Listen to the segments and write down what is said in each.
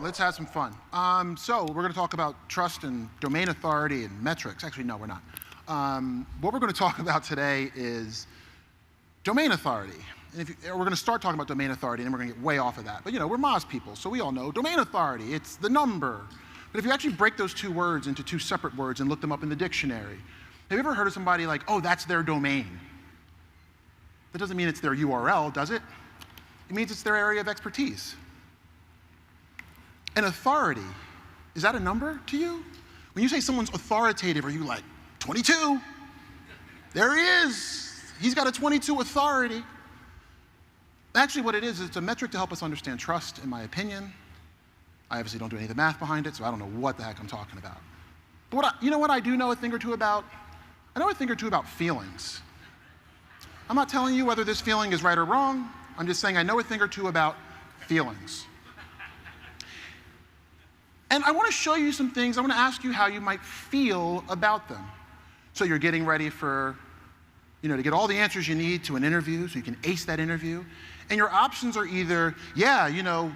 let's have some fun. So we're going to talk about trust and domain authority and metrics. Actually, no, we're not. What we're going to talk about today is domain authority. And we're going to start talking about domain authority, and then we're going to get way off of that. But we're Moz people, so we all know domain authority. It's the number. But if you actually break those two words into two separate words and look them up in the dictionary, have you ever heard of somebody like, oh, that's their domain? That doesn't mean it's their URL, does it? It means it's their area of expertise. And authority, is that a number to you? When you say someone's authoritative, are you like, 22? There he is. He's got a 22 authority. Actually, what it is, it's a metric to help us understand trust, in my opinion. I obviously don't do any of the math behind it, so I don't know what the heck I'm talking about. But you know what I do know a thing or two about? I know a thing or two about feelings. I'm not telling you whether this feeling is right or wrong. I'm just saying I know a thing or two about feelings. And I want to show you some things. I want to ask you how you might feel about them. So you're getting ready for, to get all the answers you need to an interview so you can ace that interview. And your options are either, yeah,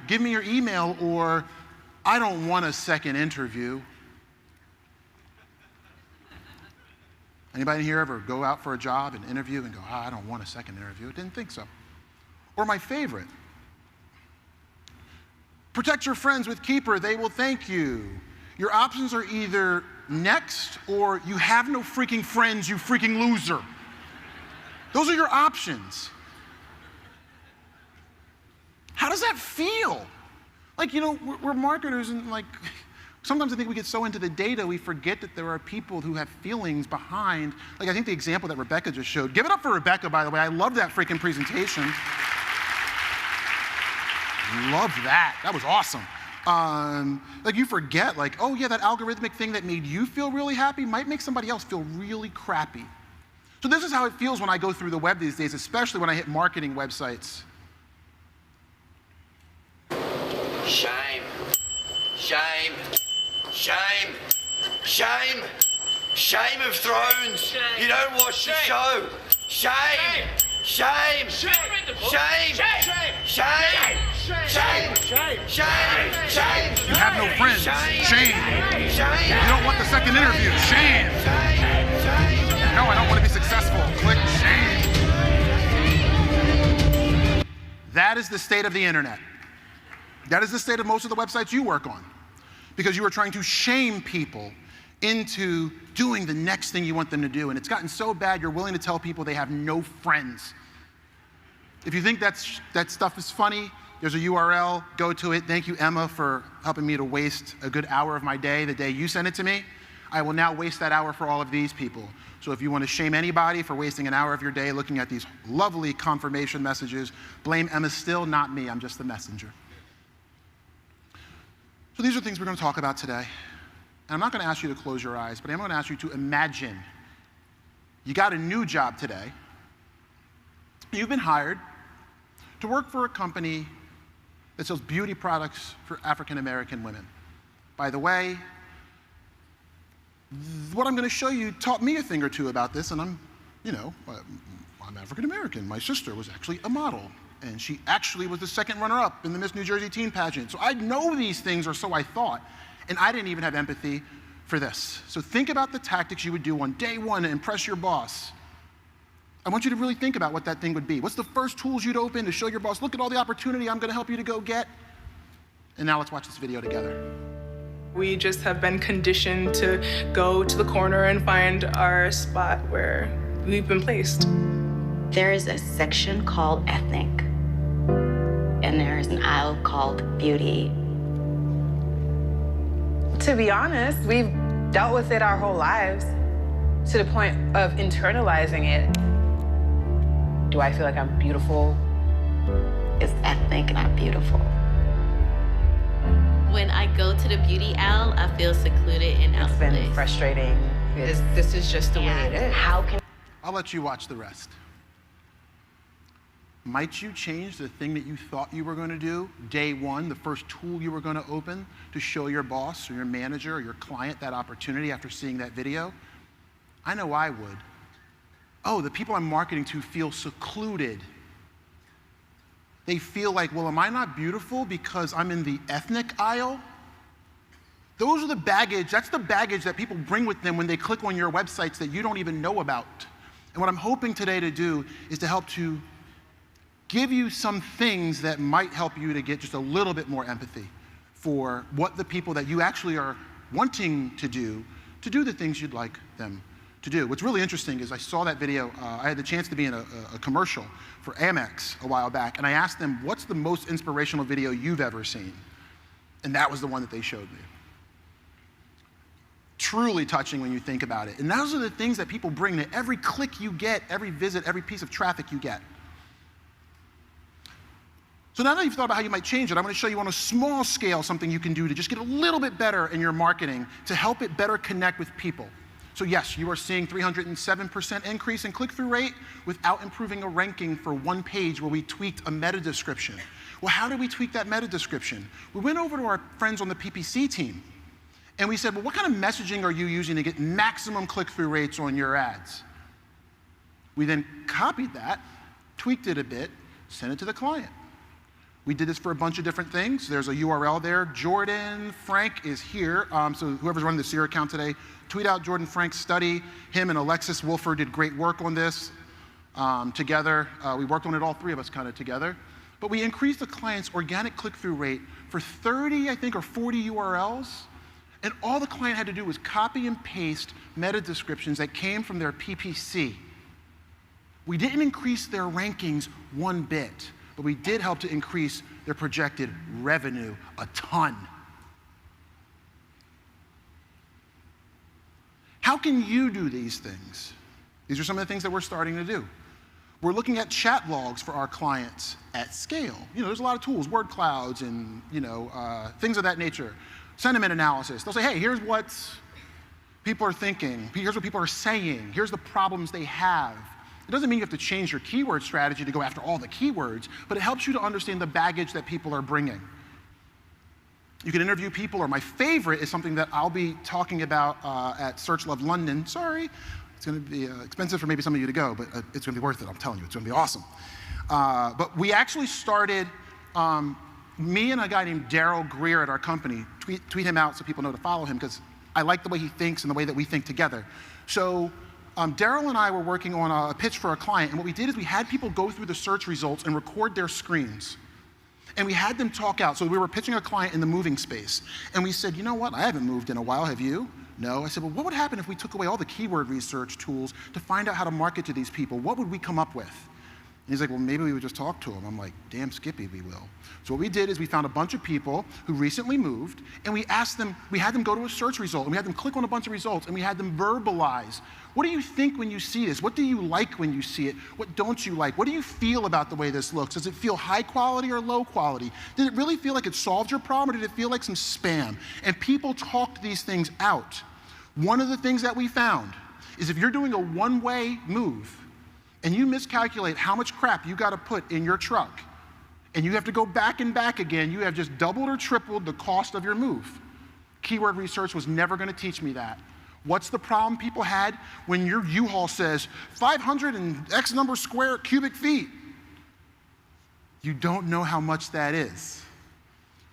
give me your email, or I don't want a second interview. Anybody here ever go out for a job and interview and go, I don't want a second interview? I didn't think so. Or my favorite, protect your friends with Keeper, they will thank you. Your options are either next or you have no freaking friends, you freaking loser. Those are your options. How does that feel? Like, we're marketers, and sometimes I think we get so into the data we forget that there are people who have feelings behind. I think the example that Rebecca just showed. Give it up for Rebecca, by the way. I love that freaking presentation. Love that. That was awesome. You forget, oh yeah, that algorithmic thing that made you feel really happy might make somebody else feel really crappy. So this is how it feels when I go through the web these days, especially when I hit marketing websites. Shame. Shame. Shame. Shame. Shame of Thrones. Shame. You don't watch the show. Shame. Shame. Shame. Shame. Shame. Shame. Shame. You have no friends. Shame. You don't want the second interview. Shame. No, I don't want to be successful. Click shame. That is the state of the internet. That is the state of most of the websites you work on, because you are trying to shame people into doing the next thing you want them to do. And it's gotten so bad you're willing to tell people they have no friends. If you think that stuff is funny, there's a URL, go to it. Thank you, Emma, for helping me to waste a good hour of my day the day you sent it to me. I will now waste that hour for all of these people. So if you want to shame anybody for wasting an hour of your day looking at these lovely confirmation messages, blame Emma Still, not me. I'm just the messenger. So these are things we're going to talk about today. And I'm not going to ask you to close your eyes, but I'm going to ask you to imagine you got a new job today. You've been hired to work for a company that sells beauty products for African American women. By the way, what I'm going to show you taught me a thing or two about this, and I'm African American. My sister was actually a model, and she actually was the second runner-up in the Miss New Jersey teen pageant. So I know these things, or so I thought, and I didn't even have empathy for this. So think about the tactics you would do on day one to impress your boss. I want you to really think about what that thing would be. What's the first tools you'd open to show your boss, look at all the opportunity I'm going to help you to go get? And now let's watch this video together. We just have been conditioned to go to the corner and find our spot where we've been placed. There is a section called ethnic, and there is an aisle called beauty. To be honest, we've dealt with it our whole lives to the point of internalizing it. Do I feel like I'm beautiful? It's ethnic, not beautiful. When I go to the beauty aisle, I feel secluded and out of place. It's been frustrating. This is just the way it is. I'll let you watch the rest. Might you change the thing that you thought you were going to do day one, the first tool you were going to open to show your boss or your manager or your client that opportunity after seeing that video? I know I would. Oh, the people I'm marketing to feel secluded. They feel like, well, am I not beautiful because I'm in the ethnic aisle? Those are the baggage, that's the baggage that people bring with them when they click on your websites that you don't even know about. And what I'm hoping today to do is to help to give you some things that might help you to get just a little bit more empathy for what the people that you actually are wanting to do the things you'd like them to do. What's really interesting is I saw that video, I had the chance to be in a commercial for Amex a while back, and I asked them, what's the most inspirational video you've ever seen? And that was the one that they showed me. Truly touching when you think about it. And those are the things that people bring to every click you get, every visit, every piece of traffic you get. So now that you've thought about how you might change it, I'm going to show you on a small scale something you can do to just get a little bit better in your marketing to help it better connect with people. So yes, you are seeing 307% increase in click-through rate without improving a ranking for one page where we tweaked a meta description. Well, how did we tweak that meta description? We went over to our friends on the PPC team, and we said, well, what kind of messaging are you using to get maximum click-through rates on your ads? We then copied that, tweaked it a bit, sent it to the client. We did this for a bunch of different things. There's a URL there. Jordan Frank is here. So whoever's running the SEER account today, tweet out Jordan Frank's study. Him and Alexis Wolfer did great work on this together. We worked on it, all three of us kind of together. But we increased the client's organic click-through rate for 30, I think, or 40 URLs. And all the client had to do was copy and paste meta descriptions that came from their PPC. We didn't increase their rankings one bit, but we did help to increase their projected revenue a ton. How can you do these things? These are some of the things that we're starting to do. We're looking at chat logs for our clients at scale. There's a lot of tools, word clouds and things of that nature. Sentiment analysis. They'll say, hey, here's what people are thinking. Here's what people are saying. Here's the problems they have. It doesn't mean you have to change your keyword strategy to go after all the keywords, but it helps you to understand the baggage that people are bringing. You can interview people, or my favorite is something that I'll be talking about at Search Love London. Sorry, it's going to be expensive for maybe some of you to go, but it's going to be worth it, I'm telling you. It's going to be awesome. But we actually started, me and a guy named Daryl Greer at our company, tweet him out so people know to follow him, because I like the way he thinks and the way that we think together. So Daryl and I were working on a pitch for a client, and what we did is we had people go through the search results and record their screens. And we had them talk out. So we were pitching a client in the moving space. And we said, you know what, I haven't moved in a while, have you? No. I said, well, what would happen if we took away all the keyword research tools to find out how to market to these people? What would we come up with? And he's like, well, maybe we would just talk to them. I'm like, damn Skippy, we will. So what we did is we found a bunch of people who recently moved, and we asked them, we had them go to a search result, and we had them click on a bunch of results, and we had them verbalize. What do you think when you see this? What do you like when you see it? What don't you like? What do you feel about the way this looks? Does it feel high quality or low quality? Did it really feel like it solved your problem, or did it feel like some spam? And people talked these things out. One of the things that we found is if you're doing a one-way move, and you miscalculate how much crap you got to put in your truck, and you have to go back and back again, you have just doubled or tripled the cost of your move. Keyword research was never going to teach me that. What's the problem people had when your U-Haul says 500 and X number square cubic feet? You don't know how much that is.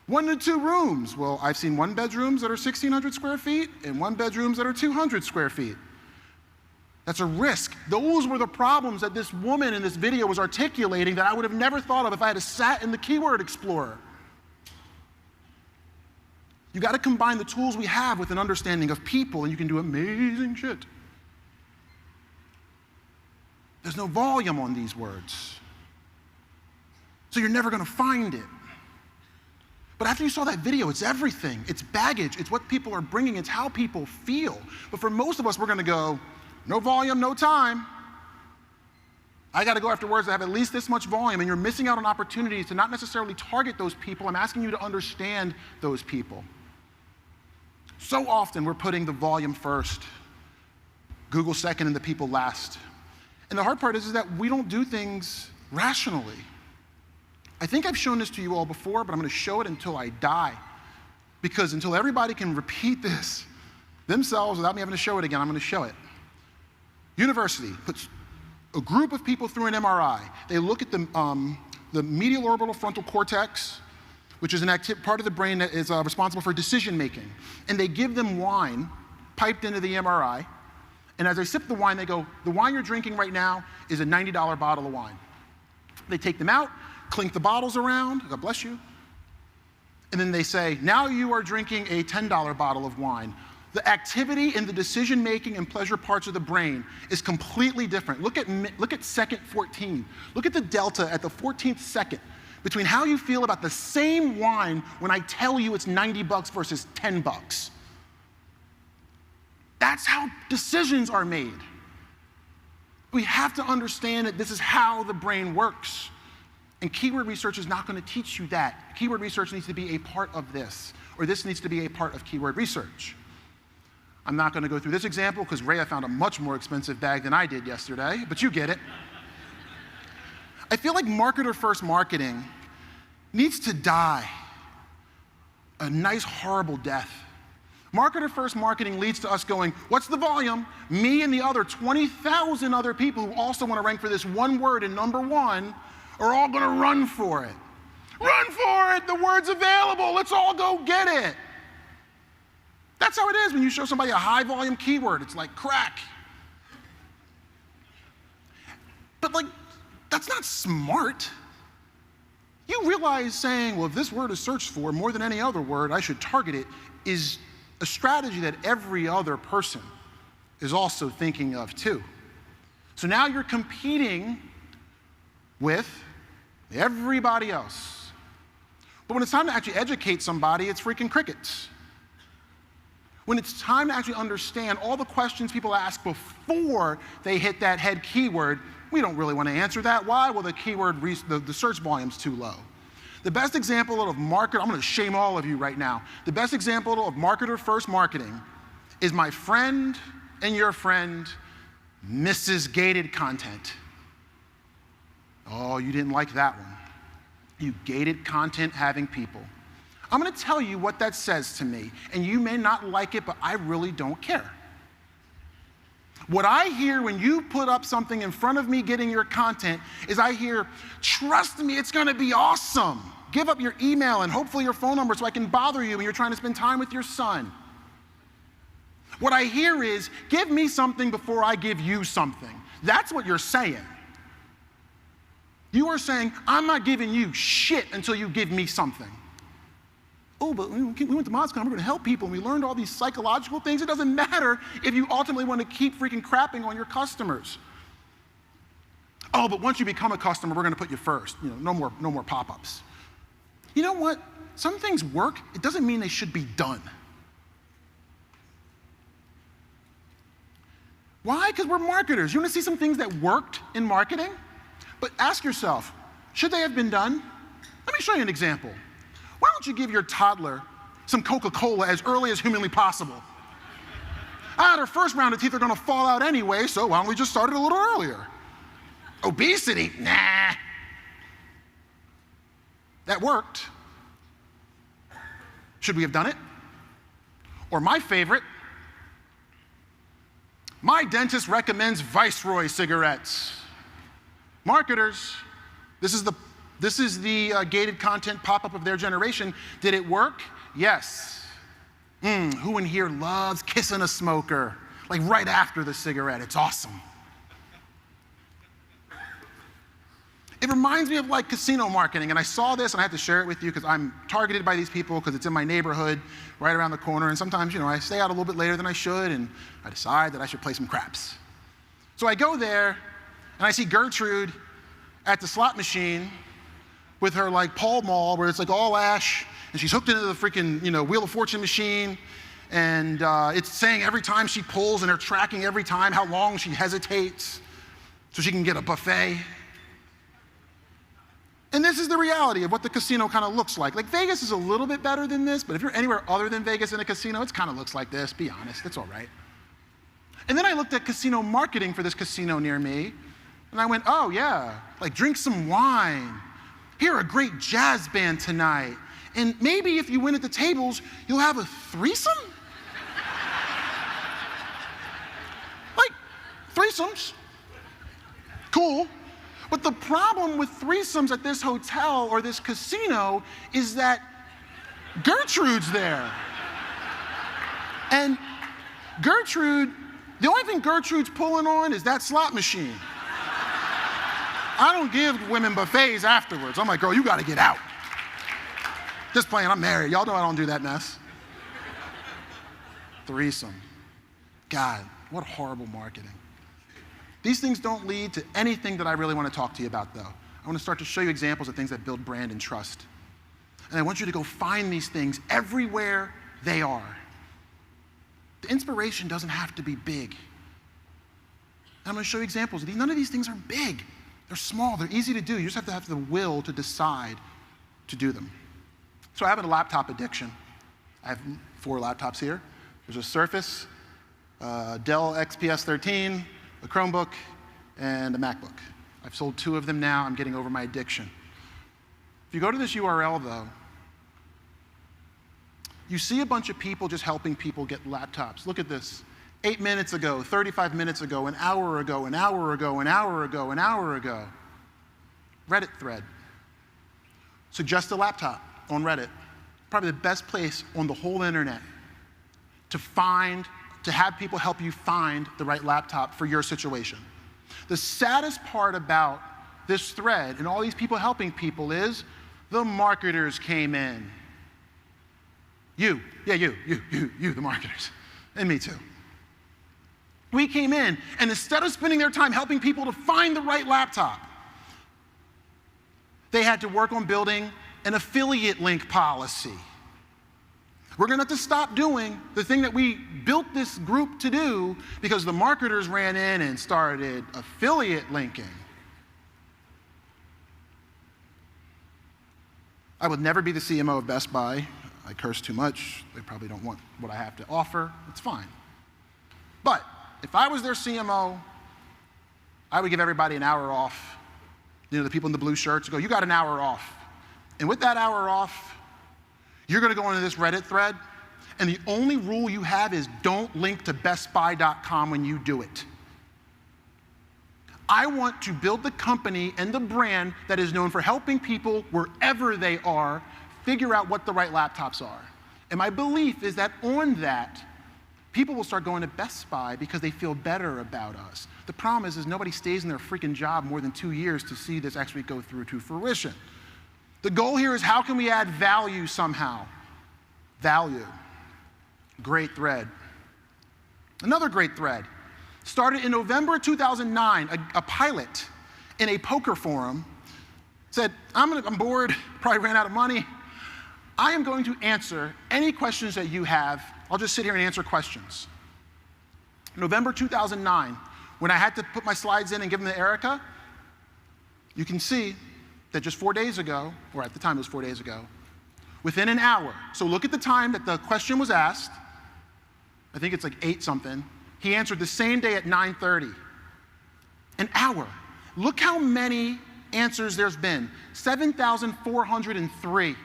1 to 2 rooms. Well, I've seen 1 bedrooms that are 1,600 square feet and 1 bedrooms that are 200 square feet. That's a risk. Those were the problems that this woman in this video was articulating that I would have never thought of if I had sat in the Keyword Explorer. You got to combine the tools we have with an understanding of people, and you can do amazing shit. There's no volume on these words, so you're never going to find it. But after you saw that video, it's everything. It's baggage. It's what people are bringing. It's how people feel. But for most of us, we're going to go, no volume, no time. I got to go after words that have at least this much volume, and you're missing out on opportunities to not necessarily target those people. I'm asking you to understand those people. So often we're putting the volume first, Google second, and the people last. And the hard part is that we don't do things rationally. I think I've shown this to you all before, but I'm going to show it until I die. Because until everybody can repeat this themselves without me having to show it again, I'm going to show it. University puts a group of people through an MRI. They look at the the medial orbital frontal cortex, which is an part of the brain that is responsible for decision making. And they give them wine piped into the MRI. And as they sip the wine, they go, the wine you're drinking right now is a $90 bottle of wine. They take them out, clink the bottles around, God bless you. And then they say, now you are drinking a $10 bottle of wine. The activity in the decision-making and pleasure parts of the brain is completely different. Look at second 14. Look at the delta at the 14th second between how you feel about the same wine when I tell you it's 90 bucks versus 10 bucks. That's how decisions are made. We have to understand that this is how the brain works. And keyword research is not going to teach you that. Keyword research needs to be a part of this, or this needs to be a part of keyword research. I'm not going to go through this example because Ray, I found a much more expensive bag than I did yesterday, but you get it. I feel like marketer-first marketing needs to die a nice, horrible death. Marketer-first marketing leads to us going, what's the volume? Me and the other 20,000 other people who also want to rank for this one word in number one are all going to run for it. Run for it! The word's available! Let's all go get it! That's how it is when you show somebody a high-volume keyword. It's like crack. But like, that's not smart. You realize saying, well, if this word is searched for more than any other word, I should target it, is a strategy that every other person is also thinking of too. So now you're competing with everybody else. But when it's time to actually educate somebody, it's freaking crickets. When it's time to actually understand all the questions people ask before they hit that head keyword, we don't really want to answer that. Why? Well, the keyword, the search volume's too low. The best example of I'm going to shame all of you right now. The best example of marketer-first marketing is my friend and your friend, Mrs. Gated Content. Oh, you didn't like that one. You gated content having people. I'm going to tell you what that says to me, and you may not like it, but I really don't care. What I hear when you put up something in front of me getting your content is I hear, trust me, it's going to be awesome. Give up your email and hopefully your phone number so I can bother you when you're trying to spend time with your son. What I hear is, give me something before I give you something. That's what you're saying. You are saying, I'm not giving you shit until you give me something. Oh, but we went to MozCon, we're going to help people, and we learned all these psychological things. It doesn't matter if you ultimately want to keep freaking crapping on your customers. Oh, but once you become a customer, we're going to put you first. You know, no more pop-ups. You know what? Some things work. It doesn't mean they should be done. Why? Because we're marketers. You want to see some things that worked in marketing? But ask yourself, should they have been done? Let me show you an example. Why don't you give your toddler some Coca-Cola as early as humanly possible? Their first round of teeth are going to fall out anyway, so why don't we just start it a little earlier? Obesity? Nah. That worked. Should we have done it? Or my favorite, my dentist recommends Viceroy cigarettes. Marketers, this is the gated content pop-up of their generation. Did it work? Yes. Who in here loves kissing a smoker? Like right after the cigarette, it's awesome. It reminds me of like casino marketing, and I saw this and I had to share it with you because I'm targeted by these people because it's in my neighborhood right around the corner, and sometimes, you know, I stay out a little bit later than I should, and I decide that I should play some craps. So I go there, and I see Gertrude at the slot machine with her like Pall Mall where it's like all ash, and she's hooked into the freaking, you know, Wheel of Fortune machine, and it's saying every time she pulls, and they're tracking every time how long she hesitates so she can get a buffet. And this is the reality of what the casino kind of looks like. Like Vegas is a little bit better than this, but if you're anywhere other than Vegas in a casino, it kind of looks like this, be honest, it's all right. And then I looked at casino marketing for this casino near me, and I went, oh yeah, like drink some wine, hear a great jazz band tonight, and maybe if you win at the tables, you'll have a threesome? Like, threesomes, cool. But the problem with threesomes at this hotel or this casino is that Gertrude's there. And Gertrude, the only thing Gertrude's pulling on is that slot machine. I don't give women buffets afterwards. I'm like, girl, you gotta get out. Just playing, I'm married. Y'all know I don't do that mess. Threesome. God, what horrible marketing. These things don't lead to anything that I really want to talk to you about, though. I want to start to show you examples of things that build brand and trust. And I want you to go find these things everywhere they are. The inspiration doesn't have to be big. I'm going to show you examples of these. None of these things are big. They're small. They're easy to do. You just have to have the will to decide to do them. So I have a laptop addiction. I have 4 laptops here. There's a Surface, Dell XPS 13, a Chromebook, and a MacBook. I've sold 2 of them now. I'm getting over my addiction. If you go to this URL, though, you see a bunch of people just helping people get laptops. Look at this. 8 minutes ago, 35 minutes ago, an hour ago, an hour ago, an hour ago, an hour ago. Reddit thread. Suggest a laptop on Reddit. Probably the best place on the whole internet to have people help you find the right laptop for your situation. The saddest part about this thread and all these people helping people is the marketers came in. You, the marketers, and me too. We came in, and instead of spending their time helping people to find the right laptop, they had to work on building an affiliate link policy. We're going to have to stop doing the thing that we built this group to do because the marketers ran in and started affiliate linking. I would never be the CMO of Best Buy. I curse too much. They probably don't want what I have to offer. It's fine. But if I was their CMO, I would give everybody an hour off. You know, the people in the blue shirts go, you got an hour off. And with that hour off, you're going to go into this Reddit thread, and the only rule you have is don't link to bestbuy.com when you do it. I want to build the company and the brand that is known for helping people wherever they are figure out what the right laptops are. And my belief is that on that, people will start going to Best Buy because they feel better about us. The problem is nobody stays in their freaking job more than 2 years to see this actually go through to fruition. The goal here is how can we add value somehow? Value. Great thread. Another great thread. Started in November 2009, a pilot in a poker forum said, I'm bored, probably ran out of money. I am going to answer any questions that you have. I'll just sit here and answer questions. November 2009, when I had to put my slides in and give them to Erica, you can see that just 4 days ago, or at the time it was 4 days ago, within an hour, so look at the time that the question was asked, I think it's like 8 something, he answered the same day at 9:30. An hour. Look how many answers there's been, 7,403.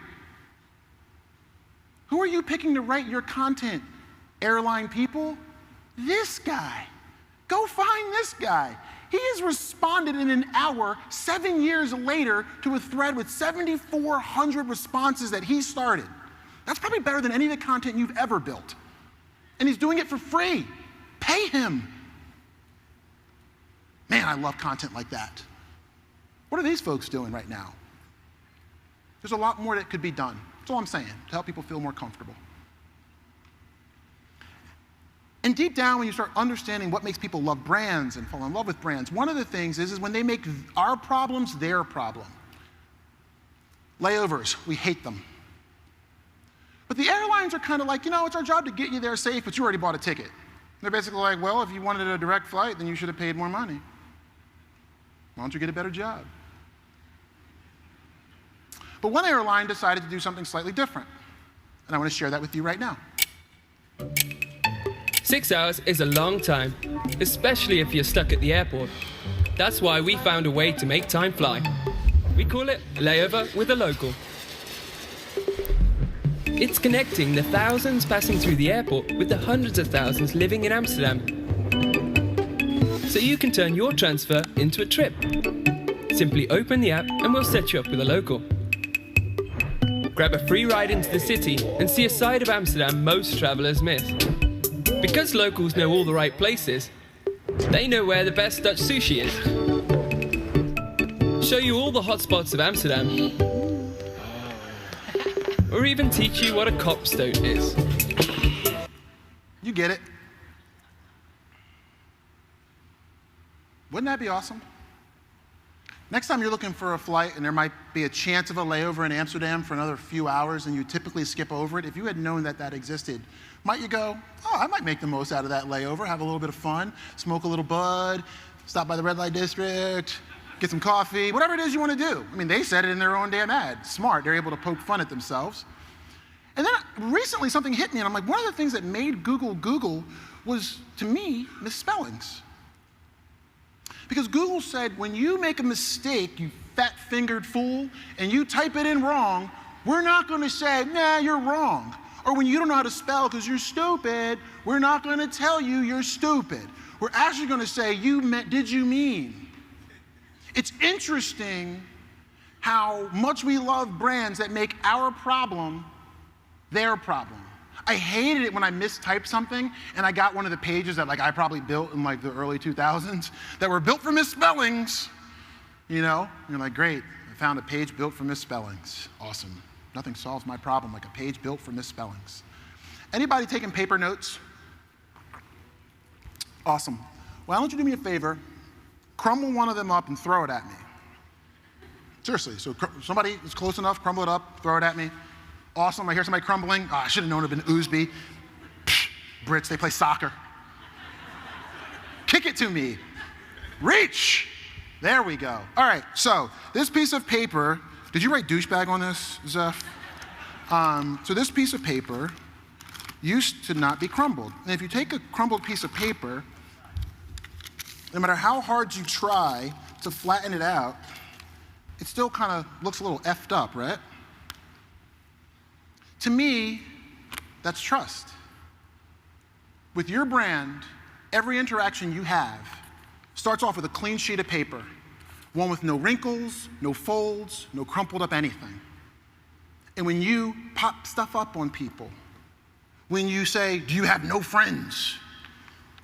Who are you picking to write your content? Airline people? This guy. Go find this guy. He has responded in an hour, 7 years later, to a thread with 7,400 responses that he started. That's probably better than any of the content you've ever built. And he's doing it for free. Pay him. Man, I love content like that. What are these folks doing right now? There's a lot more that could be done. That's all I'm saying, to help people feel more comfortable. And deep down, when you start understanding what makes people love brands and fall in love with brands, one of the things is when they make our problems their problem. Layovers, we hate them. But the airlines are kind of like, it's our job to get you there safe, but you already bought a ticket. They're basically like, well, if you wanted a direct flight, then you should have paid more money. Why don't you get a better job? But one airline decided to do something slightly different. And I want to share that with you right now. 6 hours is a long time, especially if you're stuck at the airport. That's why we found a way to make time fly. We call it Layover with a Local. It's connecting the thousands passing through the airport with the hundreds of thousands living in Amsterdam. So you can turn your transfer into a trip. Simply open the app and we'll set you up with a local. Grab a free ride into the city and see a side of Amsterdam most travelers miss. Because locals know all the right places, they know where the best Dutch sushi is. Show you all the hotspots of Amsterdam. Or even teach you what a kopstoot is. You get it. Wouldn't that be awesome? Next time you're looking for a flight and there might be a chance of a layover in Amsterdam for another few hours and you typically skip over it, if you had known that that existed, might you go, oh, I might make the most out of that layover, have a little bit of fun, smoke a little bud, stop by the red light district, get some coffee, whatever it is you want to do. I mean, they said it in their own damn ad. Smart, they're able to poke fun at themselves. And then recently something hit me and I'm like, one of the things that made Google Google was, to me, misspellings. Because Google said, when you make a mistake, you fat-fingered fool, and you type it in wrong, we're not going to say, nah, you're wrong. Or when you don't know how to spell because you're stupid, we're not going to tell you you're stupid. We're actually going to say, did you mean? It's interesting how much we love brands that make our problem their problem. I hated it when I mistyped something and I got one of the pages that I probably built in the early 2000s that were built for misspellings, you know? You're like, great, I found a page built for misspellings. Awesome. Nothing solves my problem like a page built for misspellings. Anybody taking paper notes? Awesome. Why don't you do me a favor, crumble one of them up and throw it at me. Seriously, so somebody is close enough, crumble it up, throw it at me. Awesome, I hear somebody crumbling. Oh, I should have known it would have been Oosby. Brits, they play soccer. Kick it to me. Reach. There we go. All right, so this piece of paper, did you write douchebag on this, Zeph? So this piece of paper used to not be crumbled. And if you take a crumbled piece of paper, no matter how hard you try to flatten it out, it still kind of looks a little effed up, right? To me, that's trust. With your brand, every interaction you have starts off with a clean sheet of paper, one with no wrinkles, no folds, no crumpled up anything. And when you pop stuff up on people, when you say, do you have no friends?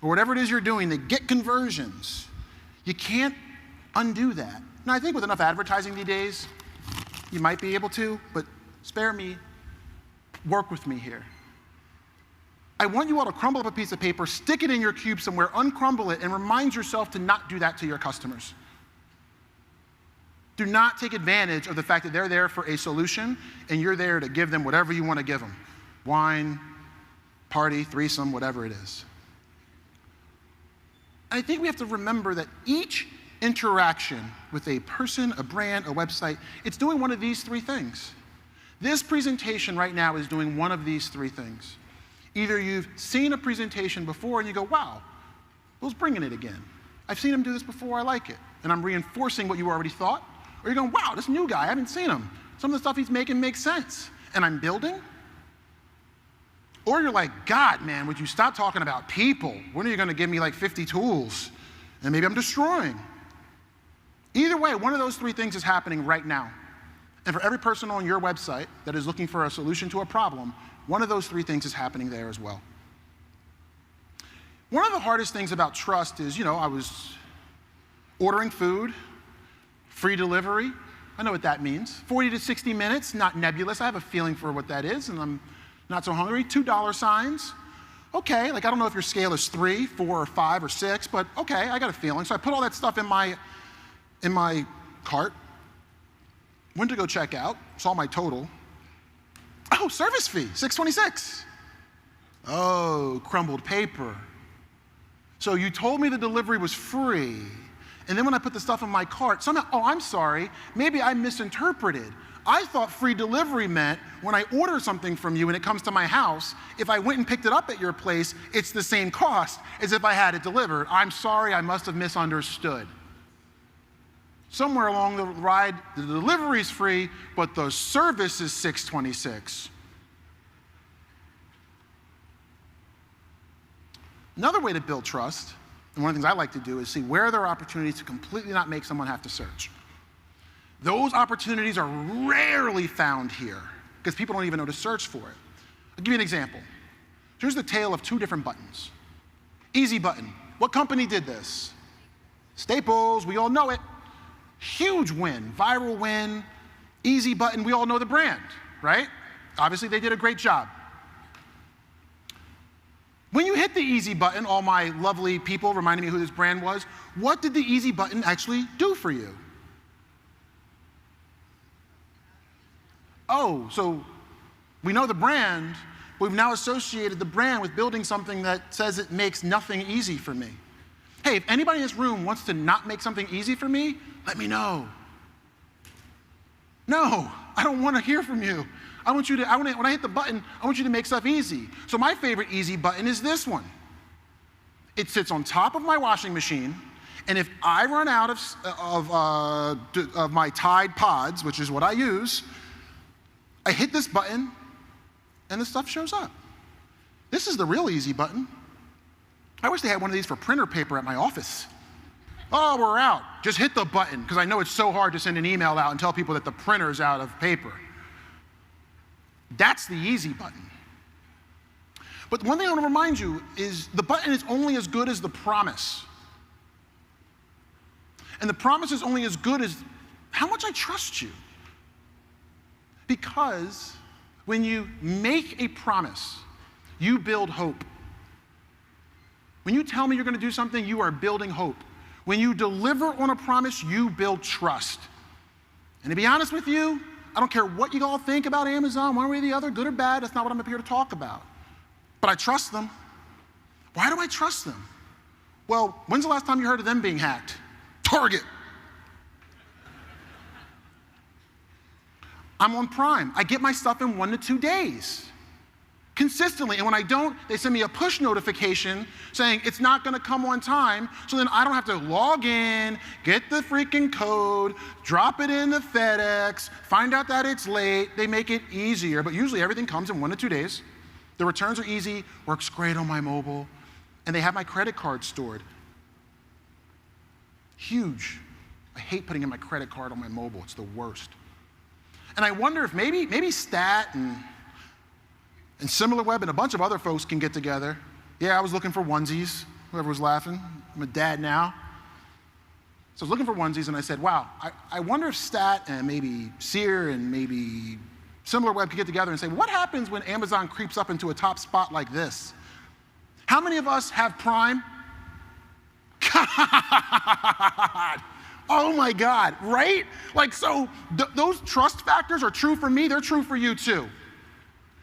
Or whatever it is you're doing to get conversions, you can't undo that. Now, I think with enough advertising these days, you might be able to, but spare me. Work with me here. I want you all to crumble up a piece of paper, stick it in your cube somewhere, uncrumble it, and remind yourself to not do that to your customers. Do not take advantage of the fact that they're there for a solution and you're there to give them whatever you want to give them. Wine, party, threesome, whatever it is. I think we have to remember that each interaction with a person, a brand, a website, it's doing one of these three things. This presentation right now is doing one of these three things. Either you've seen a presentation before and you go, wow, Will's bringing it again. I've seen him do this before, I like it. And I'm reinforcing what you already thought. Or you're going, wow, this new guy, I haven't seen him. Some of the stuff he's making makes sense. And I'm building. Or you're like, God, man, would you stop talking about people? When are you going to give me 50 tools? And maybe I'm destroying. Either way, one of those three things is happening right now. And for every person on your website that is looking for a solution to a problem, one of those three things is happening there as well. One of the hardest things about trust is, I was ordering food, free delivery. I know what that means. 40 to 60 minutes, not nebulous. I have a feeling for what that is, and I'm not so hungry. $2 signs. Okay, I don't know if your scale is 3, 4, or 5, or 6, but okay, I got a feeling. So I put all that stuff in my cart. Went to go check out, saw my total. Oh, service fee, $6.26. Oh, crumbled paper. So you told me the delivery was free, and then when I put the stuff in my cart, somehow, oh, I'm sorry, maybe I misinterpreted. I thought free delivery meant when I order something from you and it comes to my house, if I went and picked it up at your place, it's the same cost as if I had it delivered. I'm sorry, I must have misunderstood. Somewhere along the ride, the delivery's free, but the service is $6.26. Another way to build trust, and one of the things I like to do, is see where there are opportunities to completely not make someone have to search. Those opportunities are rarely found here because people don't even know to search for it. I'll give you an example. Here's the tale of two different buttons. Easy button. What company did this? Staples, we all know it. Huge win, viral win. Easy button, we all know the brand, right? Obviously, they did a great job. When you hit the easy button, all my lovely people reminding me who this brand was, what did the easy button actually do for you? Oh, so we know the brand, but we've now associated the brand with building something that says it makes nothing easy for me. Hey, if anybody in this room wants to not make something easy for me, let me know. No, I don't want to hear from you. I want you to, when I hit the button, I want you to make stuff easy. So my favorite easy button is this one. It sits on top of my washing machine, and if I run out of my Tide Pods, which is what I use, I hit this button, and the stuff shows up. This is the real easy button. I wish they had one of these for printer paper at my office. Oh, we're out. Just hit the button, because I know it's so hard to send an email out and tell people that the printer's out of paper. That's the easy button. But one thing I want to remind you is the button is only as good as the promise. And the promise is only as good as how much I trust you. Because when you make a promise, you build hope. When you tell me you're going to do something, you are building hope. When you deliver on a promise, you build trust. And to be honest with you, I don't care what you all think about Amazon, one way or the other, good or bad, that's not what I'm up here to talk about. But I trust them. Why do I trust them? Well, when's the last time you heard of them being hacked? Target. I'm on Prime. I get my stuff in 1 to 2 days. Consistently, and when I don't, they send me a push notification saying it's not gonna come on time, so then I don't have to log in, get the freaking code, drop it in the FedEx, find out that it's late. They make it easier, but usually everything comes in 1 to 2 days. The returns are easy, works great on my mobile, and they have my credit card stored. Huge. I hate putting in my credit card on my mobile, it's the worst. And I wonder if maybe Stat and SimilarWeb and a bunch of other folks can get together. Yeah, I was looking for onesies, whoever was laughing. I'm a dad now. So I was looking for onesies, and I said, wow, I wonder if Stat and maybe Sear and maybe SimilarWeb could get together and say, what happens when Amazon creeps up into a top spot like this? How many of us have Prime? God. Oh my God, right? Like, so those trust factors are true for me, they're true for you too.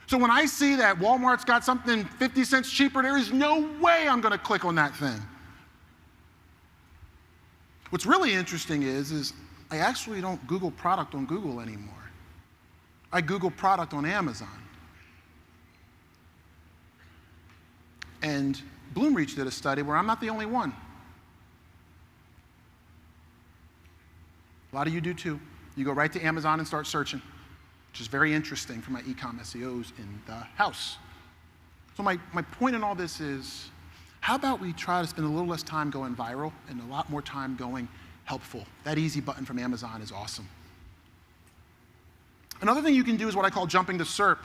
So when I see that Walmart's got something 50 cents cheaper, there is no way I'm gonna click on that thing. What's really interesting is I actually don't Google product on Google anymore. I Google product on Amazon. And Bloomreach did a study where I'm not the only one. A lot of you do too. You go right to Amazon and start searching, which is very interesting for my e-com SEOs in the house. So my point in all this is, how about we try to spend a little less time going viral and a lot more time going helpful? That easy button from Amazon is awesome. Another thing you can do is what I call jumping the SERP.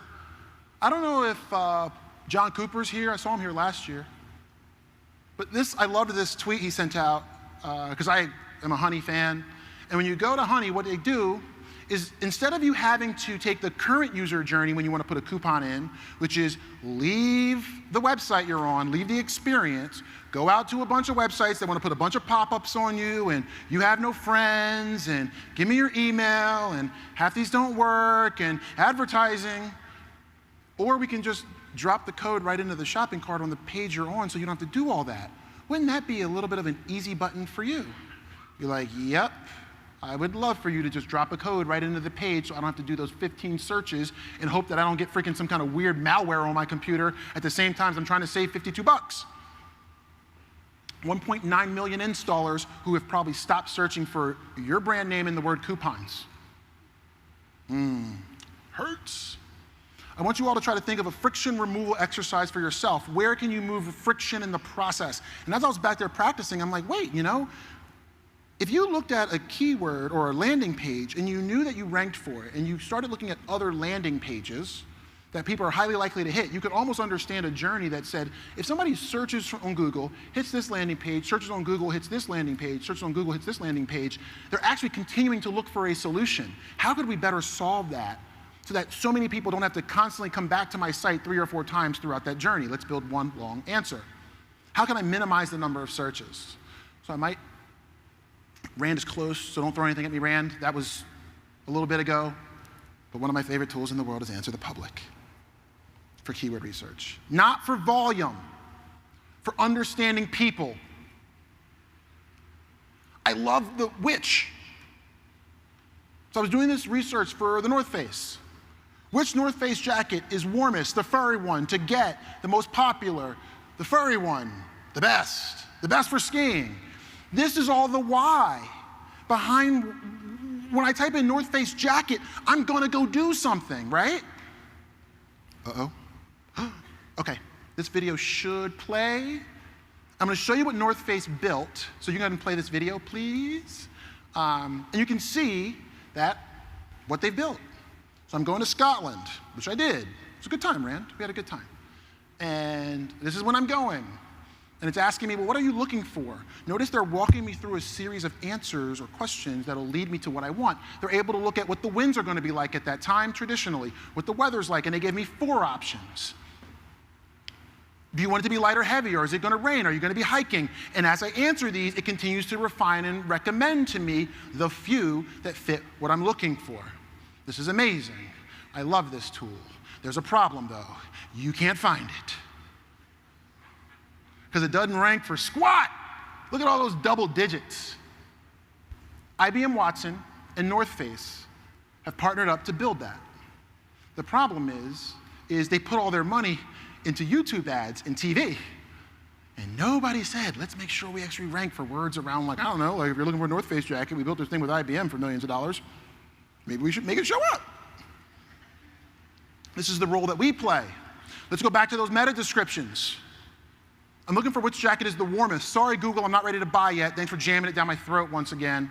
I don't know if John Cooper's here. I saw him here last year. But I loved this tweet he sent out, because I am a Honey fan. And when you go to Honey, what they do is instead of you having to take the current user journey when you want to put a coupon in, which is leave the website you're on, leave the experience, go out to a bunch of websites that want to put a bunch of pop-ups on you, and you have no friends, and give me your email, and half these don't work, and advertising. Or we can just drop the code right into the shopping cart on the page you're on so you don't have to do all that. Wouldn't that be a little bit of an easy button for you? You're like, yep. I would love for you to just drop a code right into the page so I don't have to do those 15 searches and hope that I don't get freaking some kind of weird malware on my computer at the same time as I'm trying to save 52 bucks. 1.9 million installers who have probably stopped searching for your brand name and the word coupons. Hurts. I want you all to try to think of a friction removal exercise for yourself. Where can you move friction in the process? And as I was back there practicing, I'm like, wait, you know, If you looked at a keyword or a landing page and you knew that you ranked for it, and you started looking at other landing pages that people are highly likely to hit, you could almost understand a journey that said, if somebody searches on Google, hits this landing page, searches on Google, hits this landing page, searches on Google, hits this landing page, they're actually continuing to look for a solution. How could we better solve that so that so many people don't have to constantly come back to my site 3 or 4 times throughout that journey? Let's build one long answer. How can I minimize the number of searches? So I might, Rand is close, so don't throw anything at me, Rand. That was a little bit ago, but one of my favorite tools in the world is Answer the Public for keyword research. Not for volume, for understanding people. I love the which. So I was doing this research for the North Face. Which North Face jacket is warmest, the furry one, to get, the most popular, the furry one, the best for skiing. This is all the why behind when I type in North Face jacket, I'm gonna go do something, right? Uh-oh. Okay, this video should play. I'm gonna show you what North Face built. So you can go ahead and play this video, please. And you can see that, what they built. So I'm going to Scotland, which I did. It was a good time, Rand. We had a good time. And this is when I'm going. And it's asking me, well, what are you looking for? Notice they're walking me through a series of answers or questions that'll lead me to what I want. They're able to look at what the winds are going to be like at that time traditionally, what the weather's like, and they gave me 4 options. Do you want it to be light or heavy, or is it going to rain? Are you going to be hiking? And as I answer these, it continues to refine and recommend to me the few that fit what I'm looking for. This is amazing. I love this tool. There's a problem, though. You can't find it, because it doesn't rank for squat. Look at all those double digits. IBM Watson and North Face have partnered up to build that. The problem is they put all their money into YouTube ads and TV. And nobody said, let's make sure we actually rank for words around, like, I don't know, like if you're looking for a North Face jacket, we built this thing with IBM for millions of dollars. Maybe we should make it show up. This is the role that we play. Let's go back to those meta descriptions. I'm looking for which jacket is the warmest. Sorry, Google, I'm not ready to buy yet. Thanks for jamming it down my throat once again.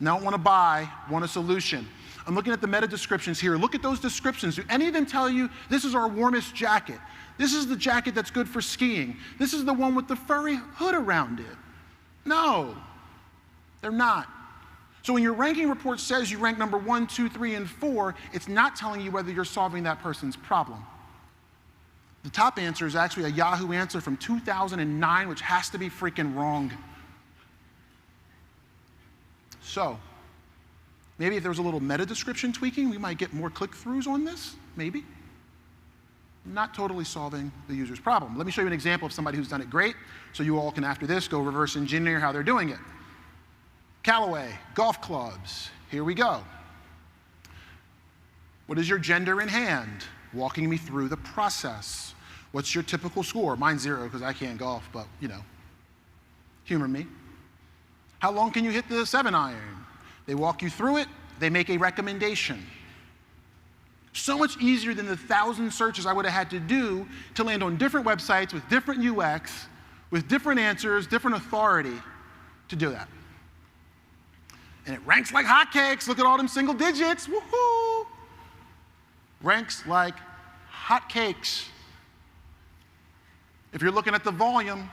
Don't want to buy, want a solution. I'm looking at the meta descriptions here. Look at those descriptions. Do any of them tell you this is our warmest jacket? This is the jacket that's good for skiing. This is the one with the furry hood around it. No, they're not. So when your ranking report says you rank number 1, 2, 3, and 4, it's not telling you whether you're solving that person's problem. The top answer is actually a Yahoo answer from 2009, which has to be freaking wrong. So, maybe if there was a little meta description tweaking, we might get more click-throughs on this, maybe. Not totally solving the user's problem. Let me show you an example of somebody who's done it great, so you all can, after this, go reverse engineer how they're doing it. Callaway, golf clubs, here we go. What is your gender in hand? Walking me through the process. What's your typical score? Mine's 0 because I can't golf, but you know, humor me. How long can you hit the 7-iron? They walk you through it, they make a recommendation. So much easier than the 1,000 searches I would have had to do to land on different websites with different UX, with different answers, different authority to do that. And it ranks like hotcakes. Look at all them single digits. Woohoo! Ranks like hotcakes. If you're looking at the volume,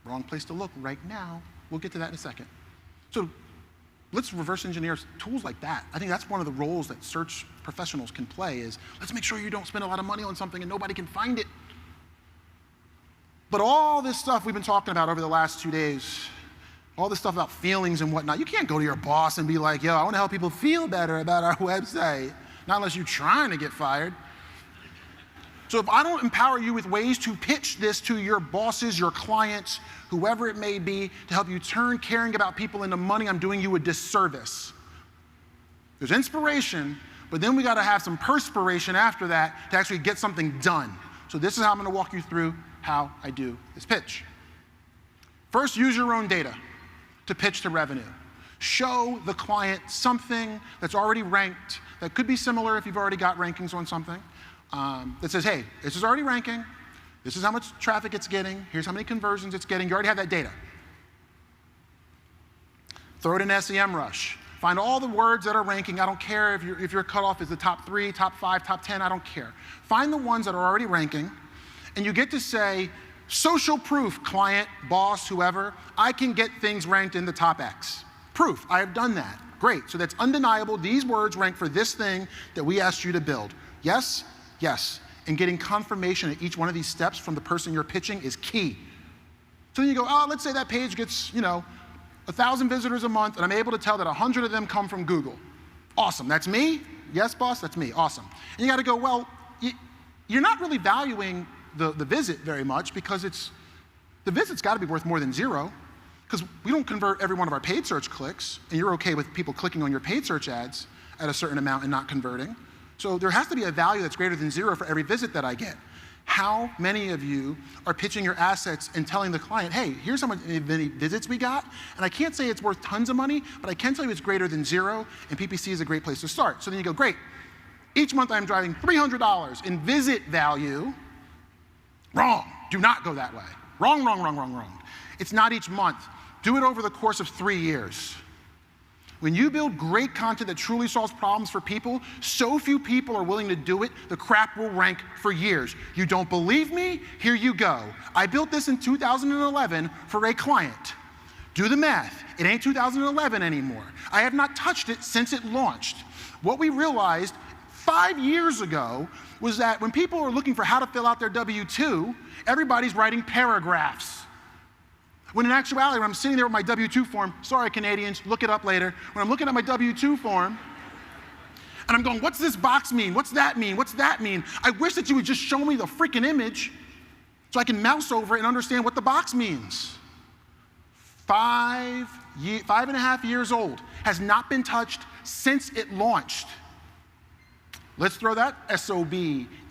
wrong place to look right now. We'll get to that in a second. So let's reverse engineer tools like that. I think that's one of the roles that search professionals can play is, let's make sure you don't spend a lot of money on something and nobody can find it. But all this stuff we've been talking about over the last 2 days, all this stuff about feelings and whatnot, you can't go to your boss and be like, yo, I want to help people feel better about our website. Not unless you're trying to get fired. So if I don't empower you with ways to pitch this to your bosses, your clients, whoever it may be, to help you turn caring about people into money, I'm doing you a disservice. There's inspiration, but then we got to have some perspiration after that to actually get something done. So this is how I'm going to walk you through how I do this pitch. First, use your own data to pitch to revenue. Show the client something that's already ranked, that could be similar if you've already got rankings on something, that says, hey, this is already ranking, this is how much traffic it's getting, here's how many conversions it's getting, you already have that data. Throw it in SEMrush. Find all the words that are ranking. I don't care if your cutoff is the top 3, top 5, top 10, I don't care. Find the ones that are already ranking, and you get to say, social proof, client, boss, whoever, I can get things ranked in the top X. Proof, I have done that. Great, so that's undeniable. These words rank for this thing that we asked you to build. Yes? Yes. And getting confirmation at each one of these steps from the person you're pitching is key. So then you go, oh, let's say that page gets, 1,000 visitors a month, and I'm able to tell that 100 of them come from Google. Awesome, that's me? Yes, boss, that's me, awesome. And you gotta go, well, you're not really valuing the visit very much because the visit's gotta be worth more than 0, because we don't convert every one of our paid search clicks, and you're okay with people clicking on your paid search ads at a certain amount and not converting. So there has to be a value that's greater than 0 for every visit that I get. How many of you are pitching your assets and telling the client, hey, here's how many visits we got, and I can't say it's worth tons of money, but I can tell you it's greater than 0, and PPC is a great place to start. So then you go, great, each month I'm driving $300 in visit value. Wrong, do not go that way. Wrong, wrong, wrong, wrong, wrong. It's not each month. Do it over the course of 3 years. When you build great content that truly solves problems for people, so few people are willing to do it, the crap will rank for years. You don't believe me? Here you go. I built this in 2011 for a client. Do the math. It ain't 2011 anymore. I have not touched it since it launched. What we realized 5 years ago was that when people are looking for how to fill out their W-2, everybody's writing paragraphs. When in actuality, when I'm sitting there with my W-2 form, sorry Canadians, look it up later. When I'm looking at my W-2 form, and I'm going, what's this box mean? What's that mean? What's that mean? I wish that you would just show me the freaking image so I can mouse over it and understand what the box means. 5.5 years old, has not been touched since it launched. Let's throw that SOB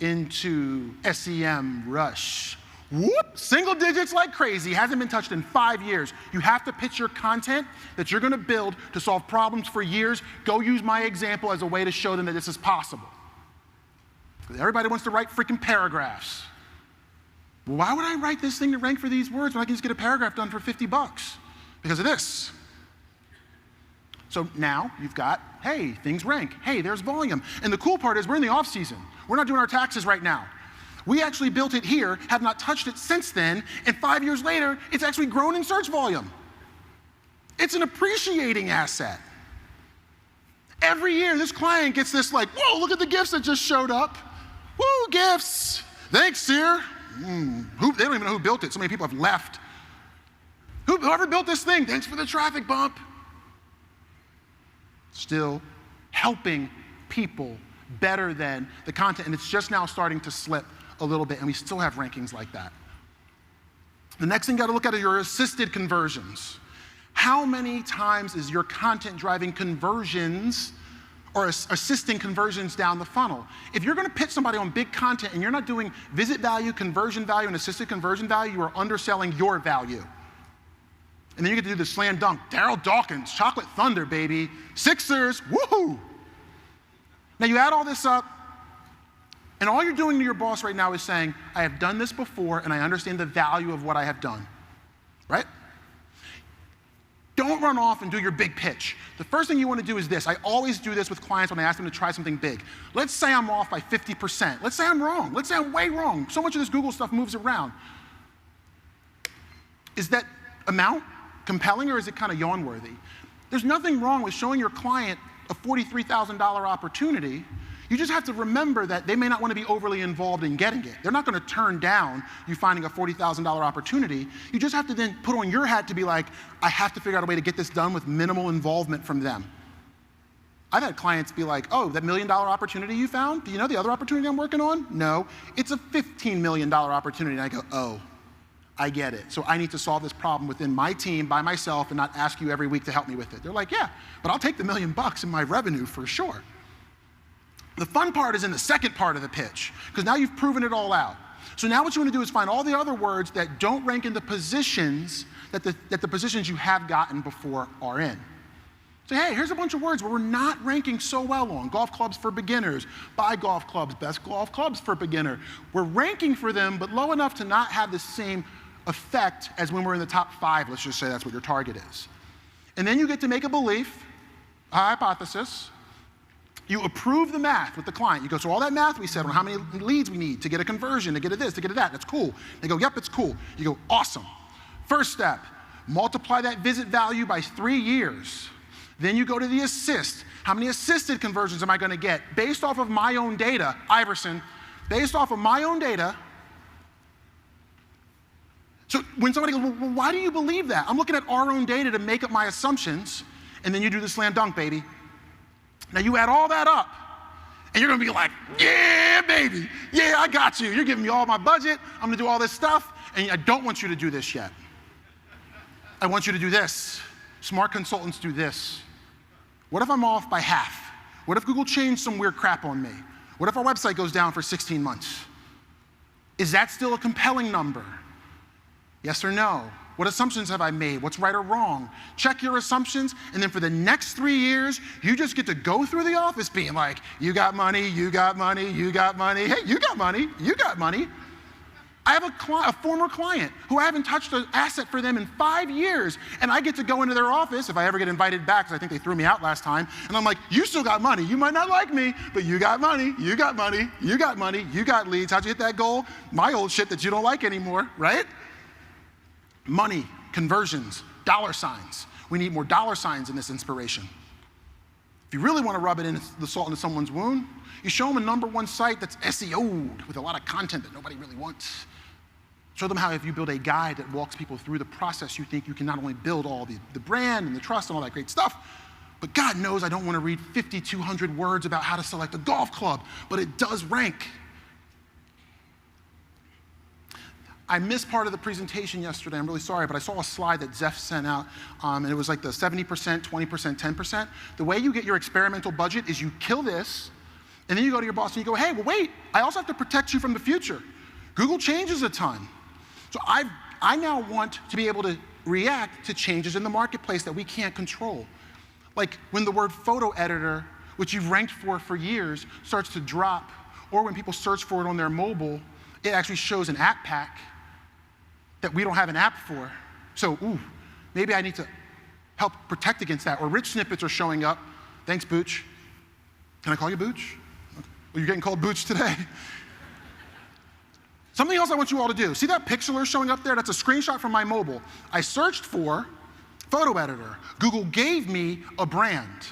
into SEMrush. Whoop, single digits like crazy, hasn't been touched in 5 years. You have to pitch your content that you're gonna build to solve problems for years. Go use my example as a way to show them that this is possible. Everybody wants to write freaking paragraphs. Well, why would I write this thing to rank for these words when I can just get a paragraph done for $50? Because of this. So now you've got, hey, things rank. Hey, there's volume. And the cool part is we're in the off season. We're not doing our taxes right now. We actually built it here, have not touched it since then, and 5 years later, it's actually grown in search volume. It's an appreciating asset. Every year, this client gets this like, whoa, look at the gifts that just showed up. Woo, gifts. Thanks, Sear. They don't even know who built it. So many people have left. Whoever built this thing, thanks for the traffic bump. Still helping people better than the content, and it's just now starting to slip a little bit, and we still have rankings like that. The next thing you gotta look at are your assisted conversions. How many times is your content driving conversions or assisting conversions down the funnel? If you're gonna pitch somebody on big content and you're not doing visit value, conversion value, and assisted conversion value, you are underselling your value. And then you get to do the slam dunk. Daryl Dawkins, Chocolate Thunder, baby. Sixers, woohoo! Now you add all this up, and all you're doing to your boss right now is saying, I have done this before and I understand the value of what I have done, right? Don't run off and do your big pitch. The first thing you want to do is this. I always do this with clients when I ask them to try something big. Let's say I'm off by 50%. Let's say I'm wrong. Let's say I'm way wrong. So much of this Google stuff moves around. Is that amount compelling or is it kind of yawn-worthy? There's nothing wrong with showing your client a $43,000 opportunity. You just have to remember that they may not want to be overly involved in getting it. They're not going to turn down you finding a $40,000 opportunity. You just have to then put on your hat to be like, I have to figure out a way to get this done with minimal involvement from them. I've had clients be like, oh, that $1 million opportunity you found? Do you know the other opportunity I'm working on? No, it's a $15 million opportunity. And I go, oh, I get it. So I need to solve this problem within my team by myself and not ask you every week to help me with it. They're like, yeah, but I'll take the $1 million in my revenue for sure. The fun part is in the second part of the pitch, because now you've proven it all out. So now what you want to do is find all the other words that don't rank in the positions that the positions you have gotten before are in. So hey, here's a bunch of words where we're not ranking so well on. Golf clubs for beginners, buy golf clubs, best golf clubs for beginner. We're ranking for them, but low enough to not have the same effect as when we're in the top 5. Let's just say that's what your target is. And then you get to make a belief, a hypothesis. You approve the math with the client. You go, so all that math we said on how many leads we need to get a conversion, to get a this, to get a that, that's cool. They go, yep, it's cool. You go, awesome. First step, multiply that visit value by 3 years. Then you go to the assist. How many assisted conversions am I going to get? Based off of my own data, Iverson, based off of my own data. So when somebody goes, well, why do you believe that? I'm looking at our own data to make up my assumptions, and then you do the slam dunk, baby. Now you add all that up, and you're going to be like, yeah, baby. Yeah, I got you. You're giving me all my budget. I'm going to do all this stuff, and I don't want you to do this yet. I want you to do this. Smart consultants do this. What if I'm off by half? What if Google changed some weird crap on me? What if our website goes down for 16 months? Is that still a compelling number? Yes or no? What assumptions have I made? What's right or wrong? Check your assumptions, and then for the next 3 years, you just get to go through the office being like, you got money, you got money, you got money, hey, you got money, you got money. I have a former client who I haven't touched an asset for them in 5 years, and I get to go into their office if I ever get invited back, because I think they threw me out last time, and I'm like, you still got money. You might not like me, but you got money, you got money, you got money, you got leads. How'd you hit that goal? My old shit that you don't like anymore, right? Money, conversions, dollar signs. We need more dollar signs in this inspiration. If you really want to rub it in the salt into someone's wound, you show them a #1 site that's SEO'd with a lot of content that nobody really wants. Show them how if you build a guide that walks people through the process, you think you can not only build all the brand and the trust and all that great stuff, but God knows I don't want to read 5,200 words about how to select a golf club, but it does rank. I missed part of the presentation yesterday, I'm really sorry, but I saw a slide that Zeph sent out, and it was like the 70%, 20%, 10%. The way you get your experimental budget is you kill this, and then you go to your boss and you go, hey, well wait, I also have to protect you from the future. Google changes a ton. So I now want to be able to react to changes in the marketplace that we can't control. Like when the word photo editor, which you've ranked for years, starts to drop, or when people search for it on their mobile, it actually shows an app pack that we don't have an app for. So, maybe I need to help protect against that. Or rich snippets are showing up. Thanks, Booch. Can I call you Booch? Well, you're getting called Booch today. Something else I want you all to do. See that pixeler showing up there? That's a screenshot from my mobile. I searched for photo editor. Google gave me a brand.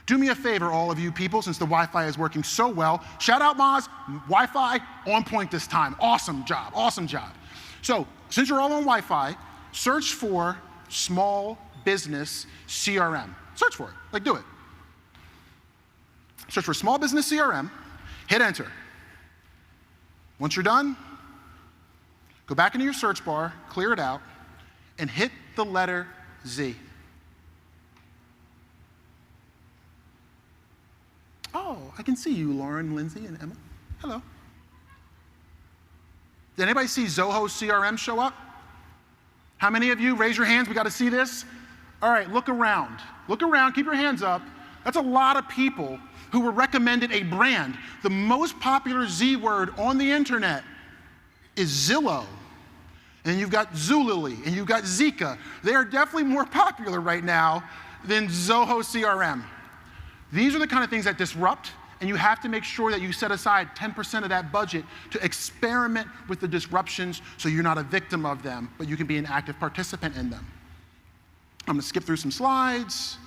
Do me a favor, all of you people, since the Wi-Fi is working so well. Shout out, Moz. Wi-Fi on point this time. Awesome job, awesome job. So, since you're all on Wi-Fi, search for small business CRM. Search for it, like do it. Search for small business CRM, hit enter. Once you're done, go back into your search bar, clear it out, and hit the letter Z. Oh, I can see you, Lauren, Lindsay, and Emma. Hello. Did anybody see Zoho CRM show up? How many of you? Raise your hands, we got to see this. All right, look around. Look around, keep your hands up. That's a lot of people who were recommended a brand. The most popular Z word on the internet is Zillow. And you've got Zulily, and you've got Zika. They are definitely more popular right now than Zoho CRM. These are the kind of things that disrupt, and you have to make sure that you set aside 10% of that budget to experiment with the disruptions so you're not a victim of them, but you can be an active participant in them. I'm going to skip through some slides.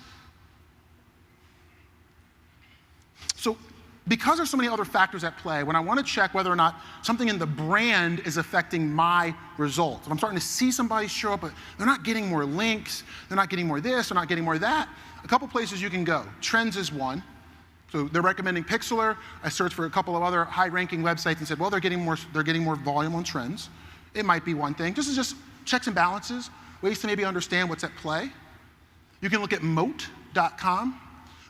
So because there's so many other factors at play, when I want to check whether or not something in the brand is affecting my results, if I'm starting to see somebody show up, but they're not getting more links, they're not getting more this, they're not getting more that, a couple places you can go. Trends is one. So they're recommending Pixlr. I searched for a couple of other high-ranking websites and said, well, they're getting more volume on trends. It might be one thing. This is just checks and balances, ways to maybe understand what's at play. You can look at moat.com.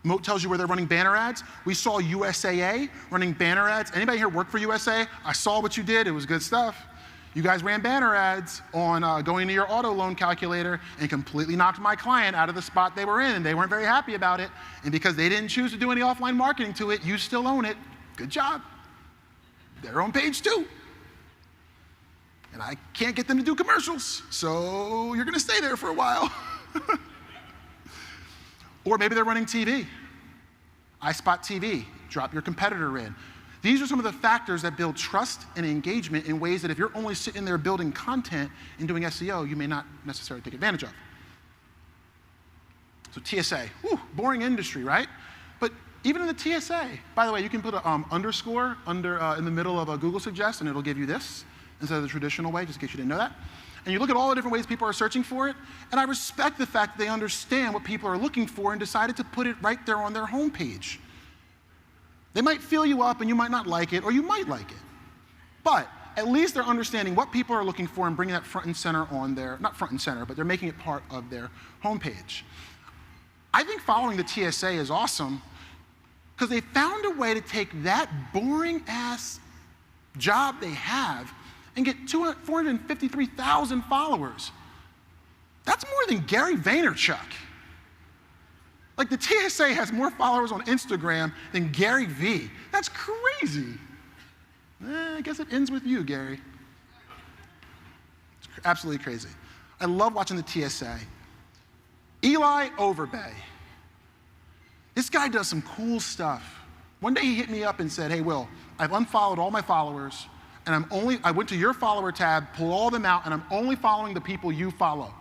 Moat tells you where they're running banner ads. We saw USAA running banner ads. Anybody here work for USAA? I saw what you did. It was good stuff. You guys ran banner ads on going to your auto loan calculator and completely knocked my client out of the spot they were in, and they weren't very happy about it. And because they didn't choose to do any offline marketing to it, you still own it. Good job. They're on page 2. And I can't get them to do commercials, so you're going to stay there for a while. Or maybe they're running TV. I spot TV, drop your competitor in. These are some of the factors that build trust and engagement in ways that if you're only sitting there building content and doing SEO, you may not necessarily take advantage of. So TSA, whew, boring industry, right? But even in the TSA, by the way, you can put an underscore under, in the middle of a Google suggest, and it'll give you this instead of the traditional way, just in case you didn't know that. And you look at all the different ways people are searching for it, and I respect the fact that they understand what people are looking for and decided to put it right there on their homepage. They might fill you up and you might not like it, or you might like it. But at least they're understanding what people are looking for and bringing that front and center on their, not front and center, but they're making it part of their homepage. I think following the TSA is awesome because they found a way to take that boring ass job they have and get 453,000 followers. That's more than Gary Vaynerchuk. Like the TSA has more followers on Instagram than Gary V. That's crazy. I guess it ends with you, Gary. It's absolutely crazy. I love watching the TSA. Eli Overbay. This guy does some cool stuff. One day he hit me up and said, hey, Will, I've unfollowed all my followers, and I went to your follower tab, pulled all of them out, and I'm only following the people you follow.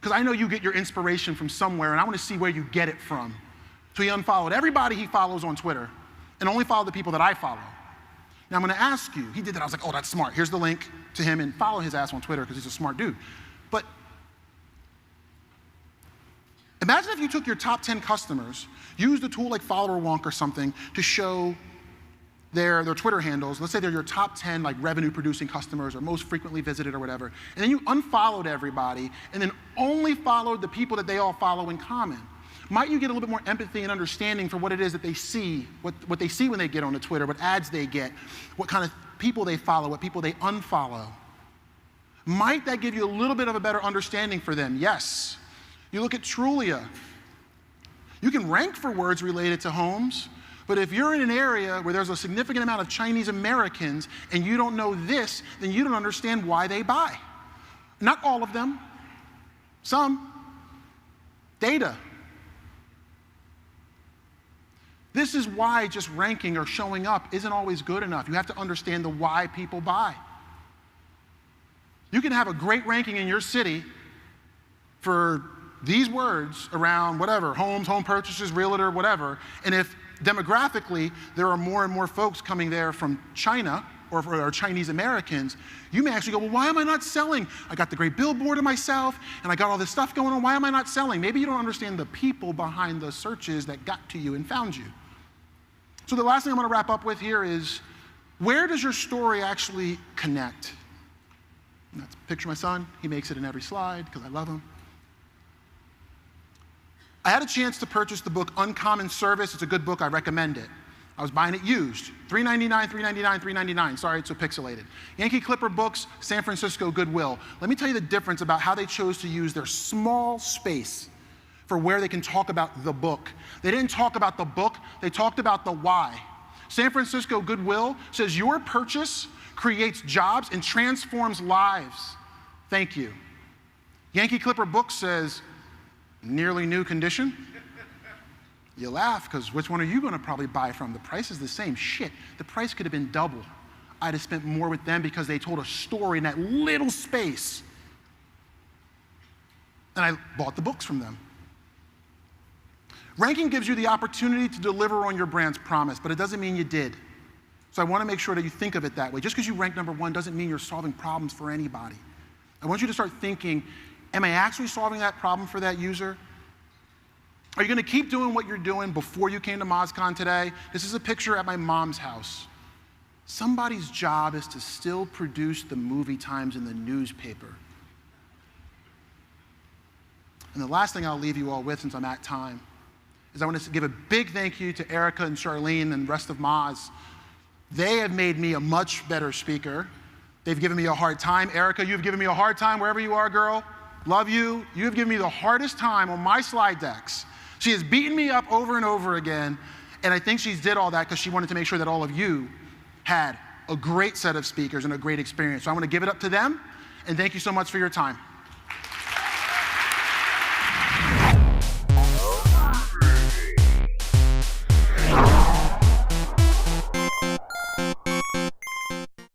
Because I know you get your inspiration from somewhere, and I want to see where you get it from. So he unfollowed everybody he follows on Twitter, and only followed the people that I follow. Now I'm going to ask you, he did that, I was like, oh, that's smart. Here's the link to him, and follow his ass on Twitter, because he's a smart dude. But imagine if you took your top 10 customers, used a tool like Followerswonk or something to show their Twitter handles. Let's say they're your top 10 like revenue producing customers or most frequently visited or whatever. And then you unfollowed everybody and then only followed the people that they all follow in common. Might you get a little bit more empathy and understanding for what it is that they see, what they see when they get on the Twitter, what ads they get, what kind of people they follow, what people they unfollow? Might that give you a little bit of a better understanding for them? Yes. You look at Trulia. You can rank for words related to homes, but if you're in an area where there's a significant amount of Chinese Americans and you don't know this, then you don't understand why they buy. Not all of them. Some. Data. This is why just ranking or showing up isn't always good enough. You have to understand the why people buy. You can have a great ranking in your city for these words around whatever, homes, home purchases, realtor, whatever, and if demographically there are more and more folks coming there from China or Chinese Americans, you may actually go, well, why am I not selling? I got the great billboard of myself, and I got all this stuff going on. Why am I not selling? Maybe you don't understand the people behind the searches that got to you and found you. So the last thing I'm going to wrap up with here is, where does your story actually connect? And that's a picture of my son. He makes it in every slide because I love him. I had a chance to purchase the book Uncommon Service. It's a good book. I recommend it. I was buying it used. $3.99, $3.99, $3.99. Sorry, it's so pixelated. Yankee Clipper Books, San Francisco Goodwill. Let me tell you the difference about how they chose to use their small space for where they can talk about the book. They didn't talk about the book. They talked about the why. San Francisco Goodwill says your purchase creates jobs and transforms lives. Thank you. Yankee Clipper Books says, nearly new condition. You laugh, because which one are you going to probably buy from? The price is the same. Shit, the price could have been double. I'd have spent more with them because they told a story in that little space. And I bought the books from them. Ranking gives you the opportunity to deliver on your brand's promise, but it doesn't mean you did. So I want to make sure that you think of it that way. Just because you rank #1 doesn't mean you're solving problems for anybody. I want you to start thinking, am I actually solving that problem for that user? Are you going to keep doing what you're doing before you came to MozCon today? This is a picture at my mom's house. Somebody's job is to still produce the movie times in the newspaper. And the last thing I'll leave you all with, since I'm at time, is I want to give a big thank you to Erica and Charlene and the rest of Moz. They have made me a much better speaker. They've given me a hard time. Erica, you've given me a hard time wherever you are, girl. Love you. You have given me the hardest time on my slide decks. She has beaten me up over and over again, and I think she did all that because she wanted to make sure that all of you had a great set of speakers and a great experience. So I want to give it up to them, and thank you so much for your time.